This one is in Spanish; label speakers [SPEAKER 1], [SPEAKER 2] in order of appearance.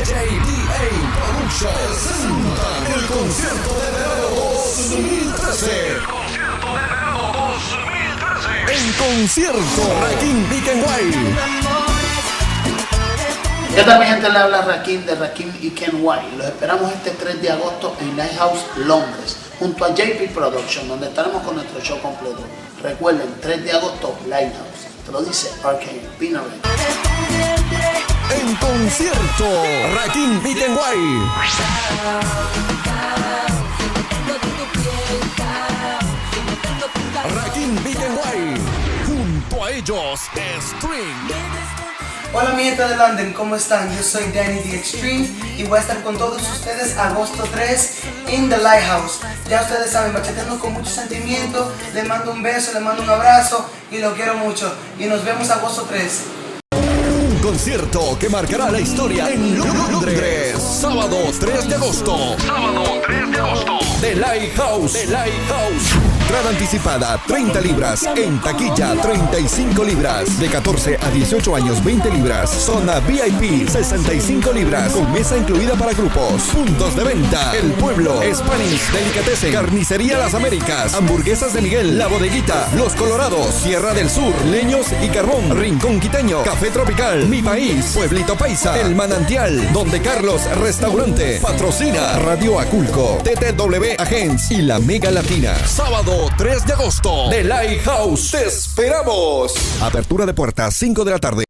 [SPEAKER 1] JDA Productions presentan el concierto de verano 2013. El concierto de verano 2013. En concierto, Rakim y Ken White.
[SPEAKER 2] ¿Qué tal, mi gente? Le habla Rakim de Rakim y Ken White. Los esperamos este 3 de agosto en Lighthouse, Londres, junto a JP Production, donde estaremos con nuestro show completo. Recuerden, 3 de agosto, Lighthouse. Te lo dice Arcane, Pinarelli.
[SPEAKER 1] En concierto, Rakim y Ken White. Rakim y Ken White. Junto a ellos, String.
[SPEAKER 3] Hola mi gente de London, ¿cómo están? Yo soy Danny the Extreme y voy a estar con todos ustedes agosto 3 en The Lighthouse. Ya ustedes saben, bachateando con mucho sentimiento. Les mando un beso, les mando un abrazo y lo quiero mucho. Y nos vemos agosto 3.
[SPEAKER 1] Un concierto que marcará la historia en Londres. Sábado 3 de agosto. Sábado 3 de agosto. The Lighthouse. The Lighthouse. Entrada anticipada 30 libras, en taquilla 35 libras, de 14 a 18 años 20 libras, zona VIP 65 libras, con mesa incluida para grupos, puntos de venta, El Pueblo, Spanish, Delicatessen, Carnicería Las Américas, Hamburguesas de Miguel, La Bodeguita, Los Colorados, Sierra del Sur, Leños y Carbón, Rincón Quiteño, Café Tropical, Mi País, Pueblito Paisa, El Manantial, Donde Carlos Restaurante, patrocina Radio Aculco, TTW Agency y La Mega Latina. Sábado 3 de agosto, The Lighthouse. ¡Te esperamos! Apertura de puertas 5 de la tarde.